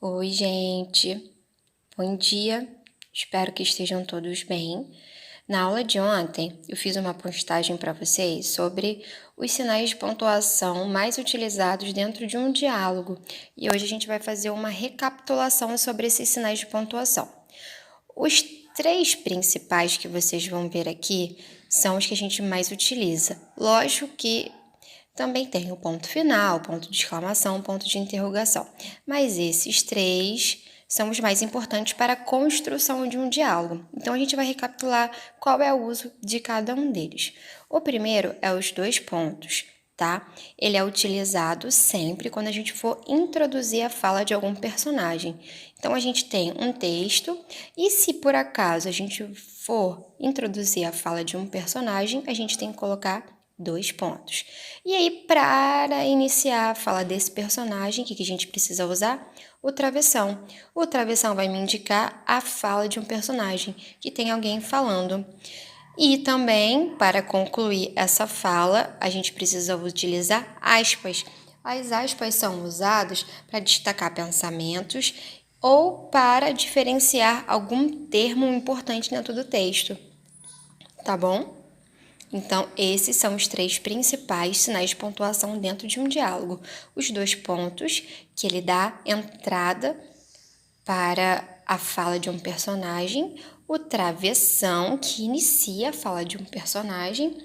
Oi, gente. Bom dia. Espero que estejam todos bem. Na aula de ontem, eu fiz uma postagem para vocês sobre os sinais de pontuação mais utilizados dentro de um diálogo. E hoje a gente vai fazer uma recapitulação sobre esses sinais de pontuação. Os 3 principais que vocês vão ver aqui são os que a gente mais utiliza. Lógico que também tem o ponto final, ponto de exclamação, ponto de interrogação. Mas esses 3 são os mais importantes para a construção de um diálogo. Então, a gente vai recapitular qual é o uso de cada um deles. O primeiro é os 2 pontos, tá? Ele é utilizado sempre quando a gente for introduzir a fala de algum personagem. Então, a gente tem um texto e se por acaso a gente for introduzir a fala de um personagem, a gente tem que colocar 2 pontos. E aí, para iniciar a fala desse personagem, o que a gente precisa usar? O travessão. O travessão vai me indicar a fala de um personagem, que tem alguém falando. E também, para concluir essa fala, a gente precisa utilizar aspas. As aspas são usadas para destacar pensamentos ou para diferenciar algum termo importante dentro do texto. Tá bom? Então, esses são os 3 principais sinais de pontuação dentro de um diálogo. Os 2 pontos, que ele dá entrada para a fala de um personagem, o travessão, que inicia a fala de um personagem,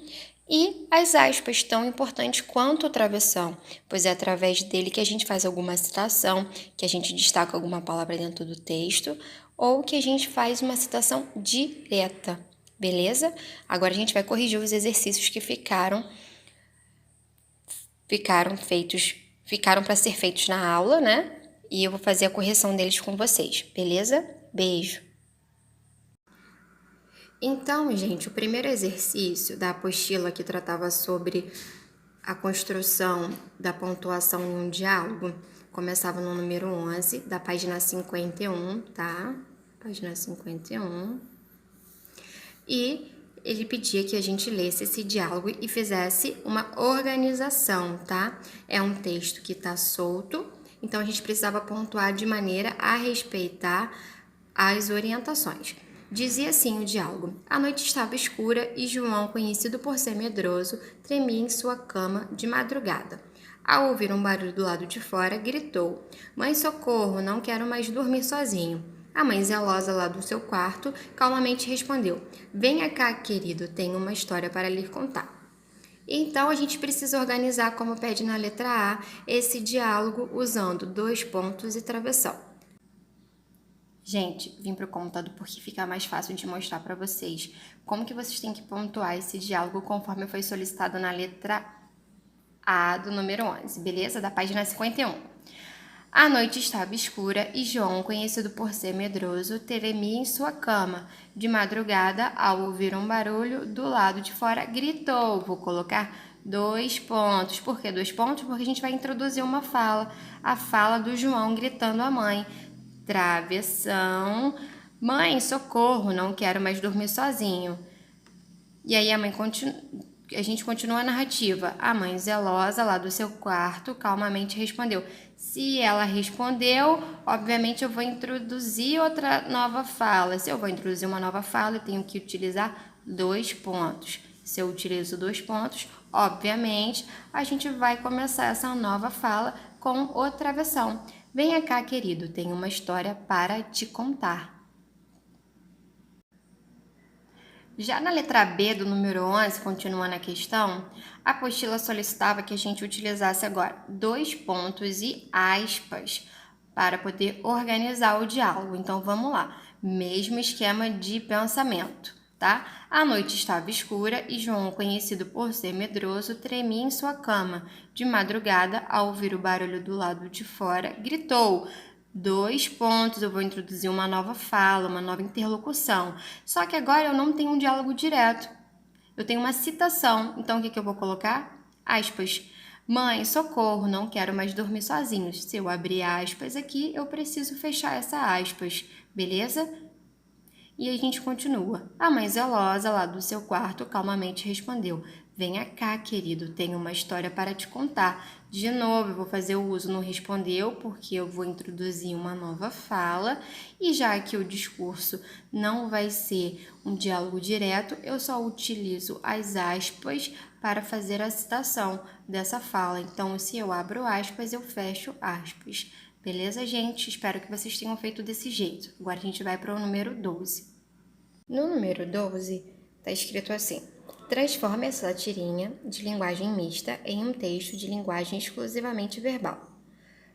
e as aspas, tão importantes quanto o travessão, pois é através dele que a gente faz alguma citação, que a gente destaca alguma palavra dentro do texto, ou que a gente faz uma citação direta. Beleza? Agora a gente vai corrigir os exercícios que ficaram para ser feitos na aula, né? E eu vou fazer a correção deles com vocês, beleza? Beijo! Então, gente, o primeiro exercício da apostila que tratava sobre a construção da pontuação em um diálogo começava no número 11, da página 51, tá? Página 51. E ele pedia que a gente lesse esse diálogo e fizesse uma organização, tá? É um texto que tá solto, então a gente precisava pontuar de maneira a respeitar as orientações. Dizia assim o diálogo: a noite estava escura e João, conhecido por ser medroso, tremia em sua cama de madrugada. Ao ouvir um barulho do lado de fora, gritou: Mãe, socorro, não quero mais dormir sozinho. A mãe, zelosa lá do seu quarto, calmamente respondeu: Venha cá, querido, tenho uma história para lhe contar. Então, a gente precisa organizar, como pede na letra A, esse diálogo usando 2 pontos e travessão. Gente, vim para o computador porque fica mais fácil de mostrar para vocês como que vocês têm que pontuar esse diálogo conforme foi solicitado na letra A do número 11, beleza? Da página 51. A noite estava escura e João, conhecido por ser medroso, tremia em sua cama. De madrugada, ao ouvir um barulho do lado de fora, gritou. Vou colocar 2 pontos. Por que 2 pontos? Porque a gente vai introduzir uma fala. A fala do João gritando à mãe. Travessão. Mãe, socorro, não quero mais dormir sozinho. E aí a gente continua a narrativa. A mãe zelosa lá do seu quarto calmamente respondeu. Se ela respondeu, obviamente eu vou introduzir outra nova fala. Se eu vou introduzir uma nova fala, eu tenho que utilizar 2 pontos. Se eu utilizo 2 pontos, obviamente a gente vai começar essa nova fala com o travessão. Venha cá, querido, tenho uma história para te contar. Já na letra B do número 11, continuando a questão, a apostila solicitava que a gente utilizasse agora 2 pontos e aspas para poder organizar o diálogo. Então, vamos lá. Mesmo esquema de pensamento, tá? A noite estava escura e João, conhecido por ser medroso, tremia em sua cama. De madrugada, ao ouvir o barulho do lado de fora, gritou: 2 pontos, eu vou introduzir uma nova fala, uma nova interlocução. Só que agora eu não tenho um diálogo direto. Eu tenho uma citação. Então, o que eu vou colocar? Aspas. Mãe, socorro, não quero mais dormir sozinho. Se eu abrir aspas aqui, eu preciso fechar essa aspas. Beleza? E a gente continua. A mãe zelosa lá do seu quarto calmamente respondeu: Venha cá, querido, tenho uma história para te contar. De novo, eu vou fazer o uso no respondeu, porque eu vou introduzir uma nova fala. E já que o discurso não vai ser um diálogo direto, eu só utilizo as aspas para fazer a citação dessa fala. Então, se eu abro aspas, eu fecho aspas. Beleza, gente? Espero que vocês tenham feito desse jeito. Agora a gente vai para o número 12. No número 12, está escrito assim: transforme essa tirinha de linguagem mista em um texto de linguagem exclusivamente verbal,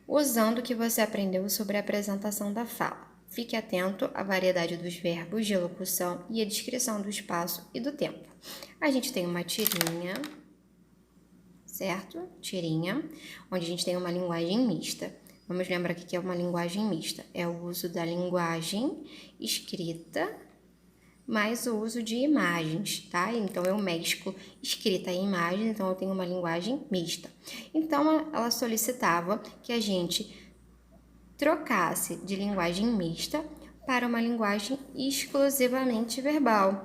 usando o que você aprendeu sobre a apresentação da fala. Fique atento à variedade dos verbos de locução e à descrição do espaço e do tempo. A gente tem uma tirinha, certo? Tirinha, onde a gente tem uma linguagem mista. Vamos lembrar que é uma linguagem mista. É o uso da linguagem escrita mais o uso de imagens, tá? Então, eu mesclo escrita e imagem, então eu tenho uma linguagem mista. Então, ela solicitava que a gente trocasse de linguagem mista para uma linguagem exclusivamente verbal.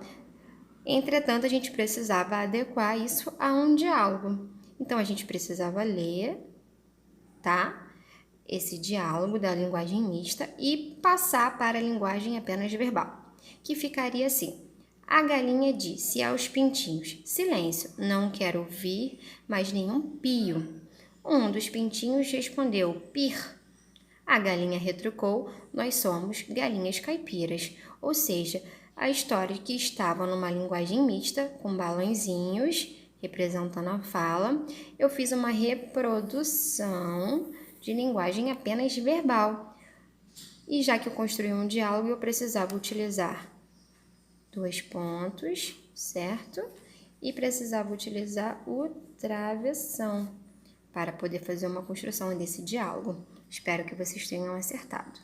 Entretanto, a gente precisava adequar isso a um diálogo. Então, a gente precisava ler, tá? Esse diálogo da linguagem mista e passar para a linguagem apenas verbal, que ficaria assim: a galinha disse aos pintinhos: silêncio, não quero ouvir mais nenhum pio. Um dos pintinhos respondeu: pir. A galinha retrucou: nós somos galinhas caipiras. Ou seja, a história que estava numa linguagem mista, com balãozinhos representando a fala, eu fiz uma reprodução de linguagem apenas verbal. E já que eu construí um diálogo, eu precisava utilizar 2 pontos, certo? E precisava utilizar o travessão para poder fazer uma construção desse diálogo. Espero que vocês tenham acertado.